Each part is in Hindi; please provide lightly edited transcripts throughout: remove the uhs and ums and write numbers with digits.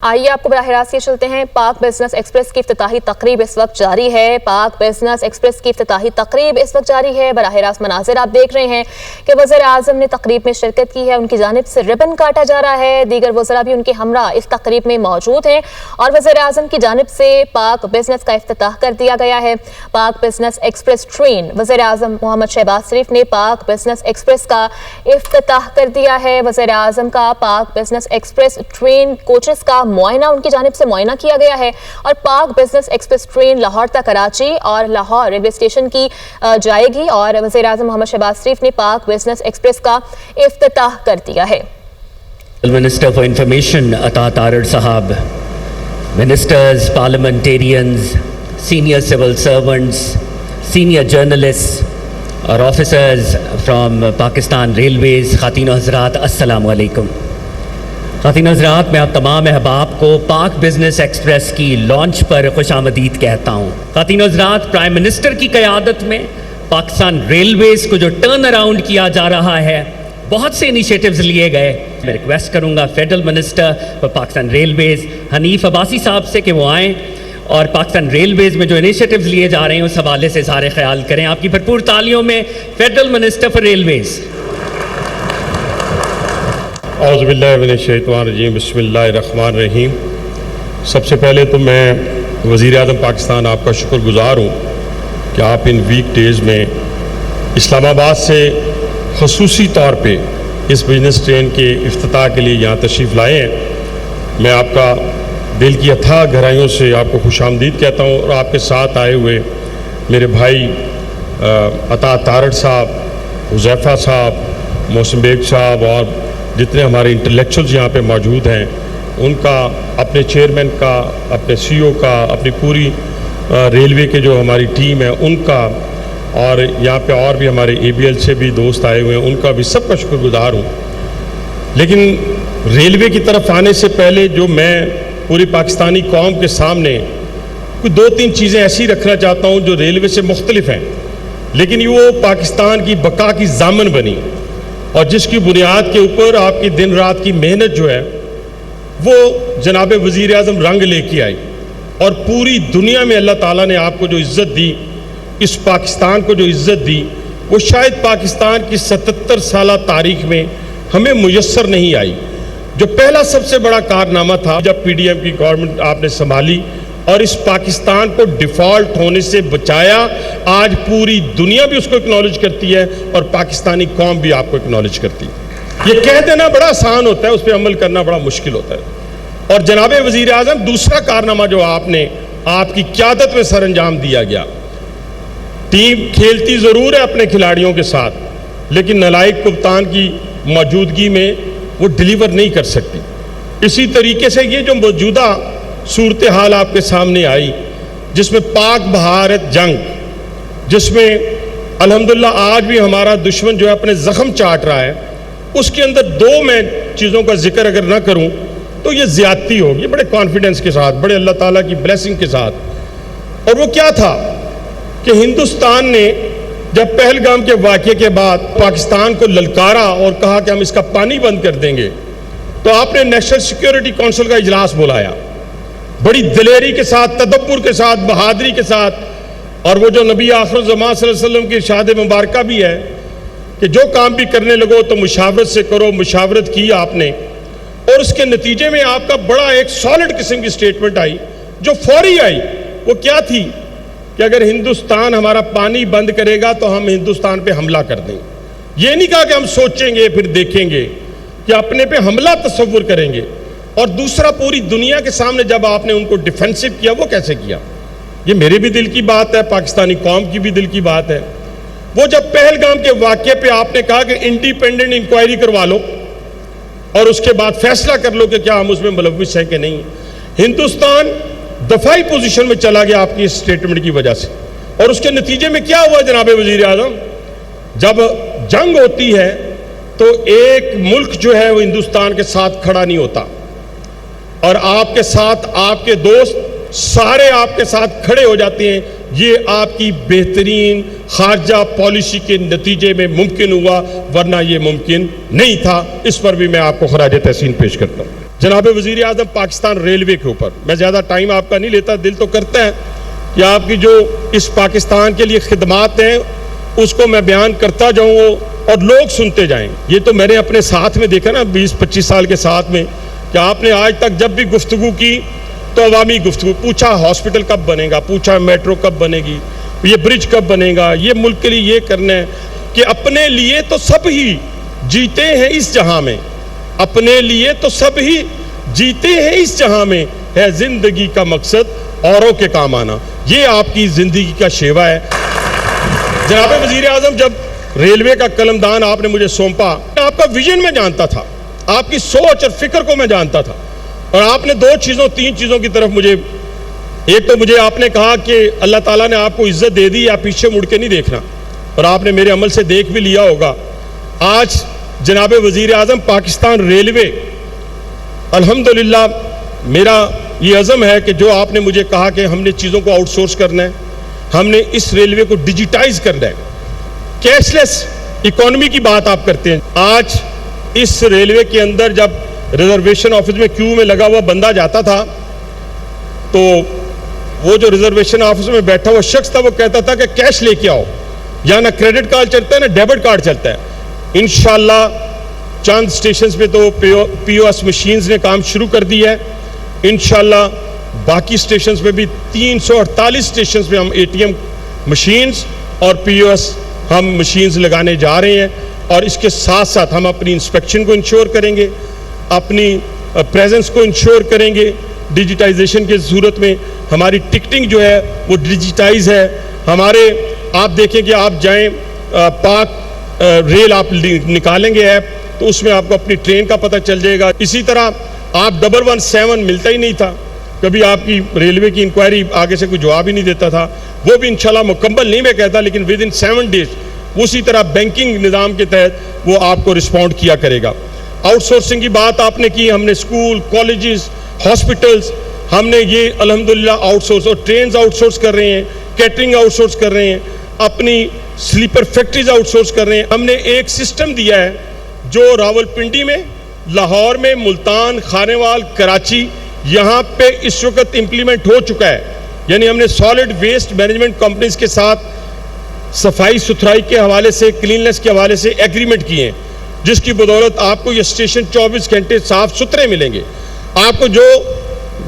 आइए आपको बराह रास्त ये चलते हैं। पाक बिजनेस एक्सप्रेस की इफ्तिताही तकरीब इस वक्त जारी है। पाक बिजनेस एक्सप्रेस की इफ्तिताही तकरीब इस वक्त जारी है। बराह रास्त मनाजिर आप देख रहे हैं कि वज़ीर आज़म ने तकरीब में शिरकत की है। उनकी जानिब से रिबन काटा जा रहा है। दीगर वज़रा भी उनके हमरा इस तकरीब में मौजूद हैं और वज़ीर आज़म की जानिब से पाक बिजनेस का इफ्तिताह कर दिया गया है। पाक बिजनेस एक्सप्रेस ट्रेन वज़ीर आज़म मोहम्मद शहबाज शरीफ ने पाक बिजनेस एक्सप्रेस का इफ्तिताह कर दिया है। वज़ीर आज़म का पाक बिजनेस एक्सप्रेस ट्रेन कोचेस का मुआयना उनकी जानिब से मुआयना किया गया है और पाक बिजनेस एक्सप्रेस ट्रेन लाहौर तक कराची और लाहौर रेलवे स्टेशन की जाएगी और वज़ीर आज़म मोहम्मद शहबाज शरीफ ने पाक बिजनेस एक्सप्रेस का इफ्तिताह कर दिया है। Minister for information Ata Tarar साहब, ministers, parliamentarians, senior civil servants, senior journalist और ऑफिसर्स फ्रॉम पाकिस्तान रेलवेज, ख़ातीन हज़रात, अस्सलामु अलैकुम। ख़ातीन हज़रात, मैं आप तमाम अहबाब को पाक बिजनेस एक्सप्रेस की लॉन्च पर खुशामदीद कहता हूँ। ख़ातीन हज़रात, प्राइम मिनिस्टर की क़यादत में पाकिस्तान रेलवेज़ को जो टर्न अराउंड किया जा रहा है, बहुत से इनिशिएटिव्स लिए गए। मैं रिक्वेस्ट करूँगा federal minister for Pakistan Railways Hanif Abbasi साहब से कि वो आएँ और पाकिस्तान रेलवेज़ में जो इनिशिएटिव्स लिए जा रहे हैं उस हवाले से इज़हार ख्याल करें। आपकी भरपूर तालियों में फेडरल मिनिस्टर फॉर रेलवेज़। औज़ुबिल्लाहिमिनश्शैतानिर्रजीम, बिस्मिल्लाहिर्रहमानिर्रहीम। सबसे पहले तो मैं वज़ीर आज़म पाकिस्तान आपका शुक्रगुज़ार हूँ कि आप इन वीक डेज़ में इस्लामाबाद से ख़ुसूसी तौर पे इस बिजनेस ट्रेन के इफ्तिताह के लिए यहाँ तशरीफ़ लाए हैं। मैं आपका दिल की अथाह गहराइयों से आपको खुशामदीद कहता हूँ और आपके साथ आए हुए मेरे भाई अता तारड़ साहब, हुज़ैफ़ा साहब, मौसम बेग साहब और जितने हमारे इंटेलेक्चुअल्स यहाँ पे मौजूद हैं, उनका, अपने चेयरमैन का, अपने सीईओ का, अपनी पूरी रेलवे के जो हमारी टीम है उनका, और यहाँ पे और भी हमारे ABL से भी दोस्त आए हुए हैं, उनका भी सबका शुक्रगुजार हूँ। लेकिन रेलवे की तरफ आने से पहले जो मैं पूरी पाकिस्तानी कौम के सामने कुछ 2-3 चीज़ें ऐसी रखना चाहता हूँ जो रेलवे से मुख्तलिफ हैं, लेकिन वो पाकिस्तान की बका की ज़ामन बनी और जिसकी बुनियाद के ऊपर आपकी दिन रात की मेहनत जो है वो जनाब वज़ीर आज़म रंग लेके आई और पूरी दुनिया में अल्लाह ताला ने आपको जो इज़्ज़त दी, इस पाकिस्तान को जो इज़्ज़त दी, वो शायद पाकिस्तान की 77 साल तारीख़ में हमें मुयस्सर नहीं आई। जो पहला सबसे बड़ा कारनामा था जब PDM की गवर्नमेंट आपने संभाली और इस पाकिस्तान को डिफ़ॉल्ट होने से बचाया, आज पूरी दुनिया भी उसको एक्नॉलेज करती है और पाकिस्तानी कौम भी आपको एक्नॉलेज करती है। ये कह देना बड़ा आसान होता है, उस पर अमल करना बड़ा मुश्किल होता है। और जनाब वज़ीर आज़म, दूसरा कारनामा जो आपने आपकी क़यादत में सर अंजाम दिया गया, टीम खेलती ज़रूर है अपने खिलाड़ियों के साथ, लेकिन नालायक कप्तान की मौजूदगी में वो डिलीवर नहीं कर सकती। इसी तरीके से ये जो मौजूदा सूरत हाल आपके सामने आई, जिसमें पाक भारत जंग, जिसमें अल्हम्दुलिल्लाह आज भी हमारा दुश्मन जो है अपने ज़ख्म चाट रहा है, उसके अंदर 2 मैं चीज़ों का जिक्र अगर ना करूं तो ये ज़्यादती होगी, बड़े कॉन्फिडेंस के साथ, बड़े अल्लाह ताला की ब्लेसिंग के साथ। और वो क्या था कि हिंदुस्तान ने जब पहलगाम के वाक़े के बाद पाकिस्तान को ललकारा और कहा कि हम इसका पानी बंद कर देंगे, तो आपने नेशनल सिक्योरिटी काउंसिल का इजलास बुलाया, बड़ी दिलेरी के साथ, तदब्बुर के साथ, बहादुरी के साथ। और वो जो नबी आखिर ज़मान सल्लल्लाहु अलैहि वसल्लम की इरशाद मुबारक भी है कि जो काम भी करने लगो तो मुशावरत से करो। मुशावरत की आपने और उसके नतीजे में आपका बड़ा एक सॉलिड किस्म की स्टेटमेंट आई जो फौरी आई। वो क्या थी कि अगर हिंदुस्तान हमारा पानी बंद करेगा तो हम हिंदुस्तान पे हमला कर देंगे। ये नहीं कहा कि हम सोचेंगे फिर देखेंगे, कि अपने पे हमला तस्वुर करेंगे। और दूसरा, पूरी दुनिया के सामने जब आपने उनको डिफेंसिव किया, वो कैसे किया? ये मेरे भी दिल की बात है, पाकिस्तानी कौम की भी दिल की बात है। वो जब पहलगाम के वाक़े पे आपने कहा कि इंडिपेंडेंट इंक्वायरी करवा लो और उसके बाद फैसला कर लो कि क्या हम उसमें मुलव्विस हैं कि नहीं। हिंदुस्तान दफाई पोजीशन में चला गया आपकी इस स्टेटमेंट की वजह से। और उसके नतीजे में क्या हुआ जनाब वज़ीर आज़म? जब जंग होती है तो एक मुल्क जो है वो हिंदुस्तान के साथ खड़ा नहीं होता और आपके साथ आपके दोस्त सारे आपके साथ खड़े हो जाते हैं। ये आपकी बेहतरीन खारजा पॉलिसी के नतीजे में मुमकिन हुआ, वरना ये मुमकिन नहीं था। इस पर भी मैं आपको खराज तहसीन पेश करता हूँ। जनाब वज़ीर आज़म पाकिस्तान रेलवे के ऊपर मैं ज़्यादा टाइम आपका नहीं लेता, दिल तो करता है कि आपकी जो इस पाकिस्तान के लिए खिदमात हैं उसको मैं बयान करता जाऊँ और लोग सुनते जाएं। ये तो मैंने अपने साथ में देखा ना 20-25 साल के साथ में कि आपने आज तक जब भी गुफ्तगू की तो अवामी गुफ्तगू, पूछा हॉस्पिटल कब बनेगा, पूछा मेट्रो कब बनेगी, ये ब्रिज कब बनेगा, ये मुल्क के लिए ये करना है कि अपने लिए तो सब ही जीते हैं इस जहां में, अपने लिए तो सब ही जीते हैं इस जहां में, है जिंदगी का मकसद औरों के काम आना। ये आपकी जिंदगी का शेवा है। जनाब वजीर आजम, जब रेलवे का कलमदान आपने मुझे सौंपा, आपका विजन में जानता था, आपकी सोच और फिक्र को मैं जानता था, और आपने 3 चीज़ों की तरफ मुझे, एक तो मुझे आपने कहा कि अल्लाह ताला ने आपको इज्जत दे दी, आप पीछे मुड़ के नहीं देखना, और आपने मेरे अमल से देख भी लिया होगा। आज जनाब वजीर आजम पाकिस्तान रेलवे, अल्हम्दुलिल्लाह मेरा ये अज़म है कि जो आपने मुझे कहा कि हमने चीज़ों को आउटसोर्स करना है, हमने इस रेलवे को डिजिटाइज करना है, कैशलेस इकोनॉमी की बात आप करते हैं। आज इस रेलवे के अंदर जब रिजर्वेशन ऑफिस में क्यू में लगा हुआ बंदा जाता था तो वो जो रिजर्वेशन ऑफिस में बैठा हुआ शख्स था वो कहता था कि कैश लेके आओ, या ना क्रेडिट कार्ड चलता है ना डेबिट कार्ड चलता है। इंशाल्लाह चंद स्टेशन पे तो पीओएस मशीन्स ने काम शुरू कर दी है, इंशाल्लाह बाकी स्टेशन पे भी 348 स्टेशन पे हम एटीएम मशीन्स और पीओएस हम मशीन्स लगाने जा रहे हैं, और इसके साथ साथ हम अपनी इंस्पेक्शन को इंश्योर करेंगे, अपनी प्रेजेंस को इंश्योर करेंगे। डिजिटाइजेशन की सूरत में हमारी टिकटिंग जो है वो डिजिटाइज है। हमारे आप देखें कि आप जाएं पाक रेल आप निकालेंगे ऐप तो उसमें आपको अपनी ट्रेन का पता चल जाएगा। इसी तरह आप 117 मिलता ही नहीं था, कभी आपकी रेलवे की इंक्वायरी आगे से कोई जवाब ही नहीं देता था, वो भी इंशाल्लाह मुकम्मल नहीं मैं कहता, लेकिन विद इन 7 डेज उसी तरह बैंकिंग निज़ाम के तहत वो आपको रिस्पॉन्ड किया करेगा। आउटसोर्सिंग की बात आपने की, हमने स्कूल, कॉलेजेस, हॉस्पिटल्स, हमने ये अल्हम्दुलिल्लाह आउटसोर्स, और ट्रेन आउटसोर्स कर रहे हैं, कैटरिंग आउटसोर्स कर रहे हैं, अपनी स्लीपर फैक्ट्रीज आउटसोर्स कर रहे हैं। हमने एक सिस्टम दिया है जो रावलपिंडी में, लाहौर में, मुल्तान, खानेवाल, कराची, यहाँ पे इस वक्त इम्प्लीमेंट हो चुका है। यानी हमने सॉलिड वेस्ट मैनेजमेंट कंपनीज के साथ सफाई सुथराई के हवाले से, क्लीननेस के हवाले से एग्रीमेंट किए हैं, जिसकी बदौलत आपको ये स्टेशन 24 घंटे साफ सुथरे मिलेंगे। आपको जो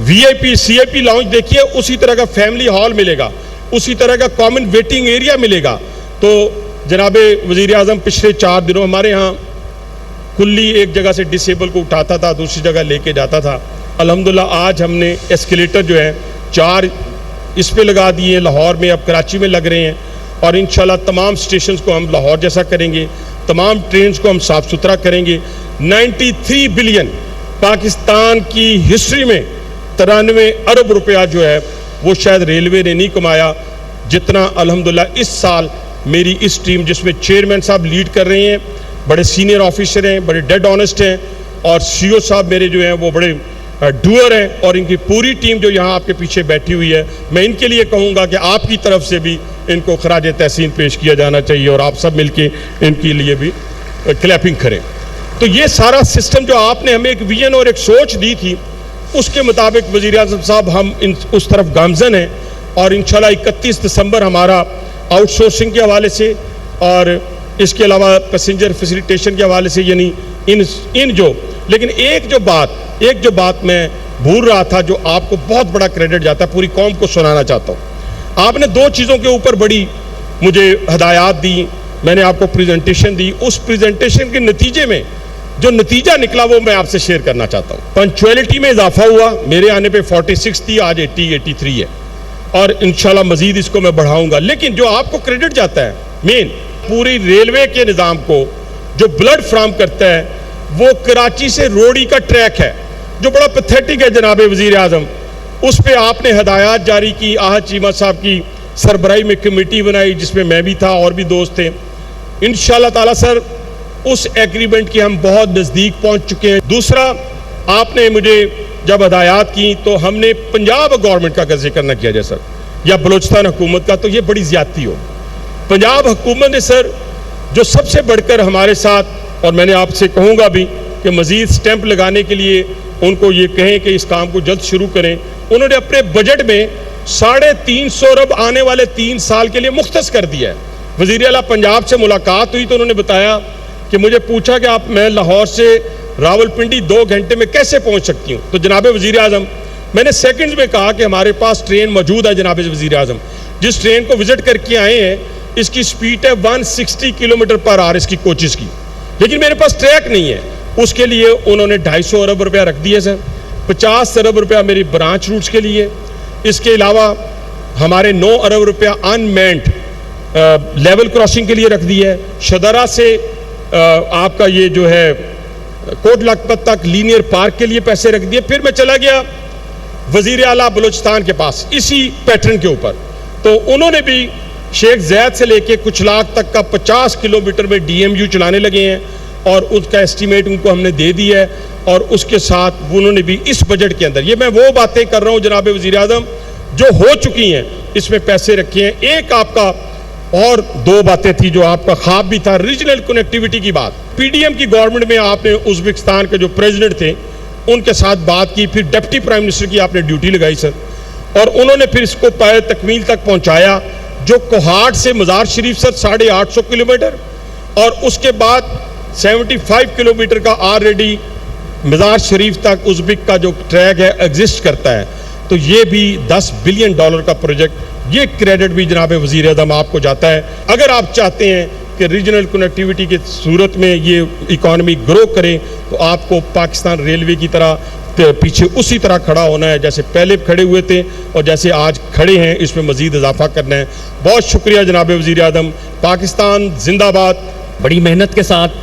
वीआईपी सीआईपी लाउंज देखिए उसी तरह का फैमिली हॉल मिलेगा, उसी तरह का कॉमन वेटिंग एरिया मिलेगा। तो जनाब वज़ीर आज़म पिछले 4 दिनों हमारे यहाँ कुल्ली एक जगह से डिसेबल को उठाता था, दूसरी जगह लेके जाता था। अल्हम्दुलिल्लाह आज हमने एस्केलेटर जो है 4 इस पे लगा दिए, लाहौर में, अब कराची में लग रहे हैं, और इंशाल्लाह तमाम स्टेशन को हम लाहौर जैसा करेंगे, तमाम ट्रेन को हम साफ सुथरा करेंगे। 93 बिलियन पाकिस्तान की हिस्ट्री में 93 अरब रुपया जो है वो शायद रेलवे ने नहीं कमाया जितना अल्हम्दुलिल्लाह इस साल मेरी इस टीम, जिसमें चेयरमैन साहब लीड कर रहे हैं, बड़े सीनियर ऑफिसर हैं, बड़े डेड ऑनेस्ट हैं, और सीईओ साहब मेरे जो हैं वो बड़े डूअर हैं, और इनकी पूरी टीम जो यहाँ आपके पीछे बैठी हुई है, मैं इनके लिए कहूँगा कि आपकी तरफ से भी इनको खराज तहसीन पेश किया जाना चाहिए, और आप सब मिलके इनके लिए भी क्लैपिंग करें। तो ये सारा सिस्टम जो आपने हमें एक विजन और एक सोच दी थी, उसके मुताबिक वज़ीर आज़म साहब हम उस तरफ गामज़न हैं, और इंशाल्लाह 31 दिसंबर हमारा आउटसोर्सिंग के हवाले से और इसके अलावा पैसेंजर फैसिलिटेशन के हवाले से, यानी इन जो, लेकिन एक जो बात मैं भूल रहा था जो आपको बहुत बड़ा क्रेडिट जाता है, पूरी कौम को सुनाना चाहता हूँ। आपने 2 चीज़ों के ऊपर बड़ी मुझे हदायत दी, मैंने आपको प्रेजेंटेशन दी, उस प्रेजेंटेशन के नतीजे में जो नतीजा निकला वो मैं आपसे शेयर करना चाहता हूँ। पंक्चुअलिटी में इजाफा हुआ, मेरे आने पे 46 थी, आज 83 है, और इंशाल्लाह मजीद इसको मैं बढ़ाऊंगा। लेकिन जो आपको क्रेडिट जाता है मेन पूरी रेलवे के निज़ाम को जो ब्लड फ्राहम करता है, वो कराची से रोड़ी का ट्रैक है जो बड़ा पैथेटिक है जनाब वज़ीर आज़म। उस पर आपने हदायत जारी की, आहद चीमा साहब की सरबराही में कमेटी बनाई जिसमें मैं भी था और भी दोस्त थे। इंशाल्लाह ताला सर उस एग्रीमेंट के हम बहुत नज़दीक पहुंच चुके हैं। दूसरा, आपने मुझे जब हदायत की तो हमने पंजाब गवर्नमेंट का अगर जिक्र न किया जाए सर, या बलूचिस्तान हुकूमत का, तो ये बड़ी ज़्यादती हो। पंजाब हुकूमत ने सर जो सबसे बढ़कर हमारे साथ, और मैंने आपसे कहूँगा भी कि मज़ीद स्टैंप लगाने के लिए उनको ये कहें कि इस काम को जल्द शुरू करें। उन्होंने अपने बजट में 350 अरब आने वाले 3 साल के लिए मुख्तस कर दिया है। वज़ीर आला पंजाब से मुलाकात हुई तो उन्होंने बताया कि मुझे पूछा कि आप मैं लाहौर से रावलपिंडी 2 घंटे में कैसे पहुंच सकती हूँ। तो जनाब वज़ीर आज़म, मैंने सेकंड्स में कहा कि हमारे पास ट्रेन मौजूद है। जनाब वज़ीर आज़म, जिस ट्रेन को विजिट करके आए हैं इसकी स्पीड है 160 किलोमीटर पर आवर इसकी कोचेस की, लेकिन मेरे पास ट्रैक नहीं है। उसके लिए उन्होंने 250 अरब रुपया रख दिए सर। 50 अरब रुपया मेरी ब्रांच रूट्स के लिए। इसके अलावा हमारे 9 अरब रुपया अनमेंट लेवल क्रॉसिंग के लिए रख दिया है। शदरा से आपका ये जो है कोट लखपत तक लीनियर पार्क के लिए पैसे रख दिए। फिर मैं चला गया वज़ीर आला बलूचिस्तान के पास इसी पैटर्न के ऊपर, तो उन्होंने भी शेख ज़ैद से लेके कुछ लाख तक का 50 किलोमीटर में DMU चलाने लगे हैं और उसका एस्टीमेट उनको हमने दे दिया है। और उसके साथ उन्होंने भी इस बजट के अंदर, ये मैं वो बातें कर रहा हूँ जनाब वज़ीर आज़म जो हो चुकी हैं, इसमें पैसे रखे हैं। एक आपका और 2 बातें थी जो आपका ख्वाब भी था, रीजनल कनेक्टिविटी की बात। PDM की गवर्नमेंट में आपने उज़्बेकिस्तान के जो प्रेसिडेंट थे उनके साथ बात की, फिर डिप्टी प्राइम मिनिस्टर की आपने ड्यूटी लगाई सर, और उन्होंने फिर इसको पाए तकमील तक पहुंचाया। जो कोहाट से मज़ार शरीफ सर 850 किलोमीटर और उसके बाद 75 किलोमीटर का ऑलरेडी मज़ार शरीफ तक उज़्बेक का जो ट्रैक है एग्जिस्ट करता है। तो ये भी $10 बिलियन का प्रोजेक्ट, ये क्रेडिट भी जनाब वज़ीर आज़म आपको जाता है। अगर आप चाहते हैं कि रीजनल कनेक्टिविटी की सूरत में ये इकॉनमी ग्रो करे तो आपको पाकिस्तान रेलवे की तरह पीछे उसी तरह खड़ा होना है जैसे पहले खड़े हुए थे और जैसे आज खड़े हैं, इसमें मज़ीद इजाफा करना है। बहुत शुक्रिया जनाब वज़ीर आज़म। पाकिस्तान जिंदाबाद। बड़ी मेहनत के साथ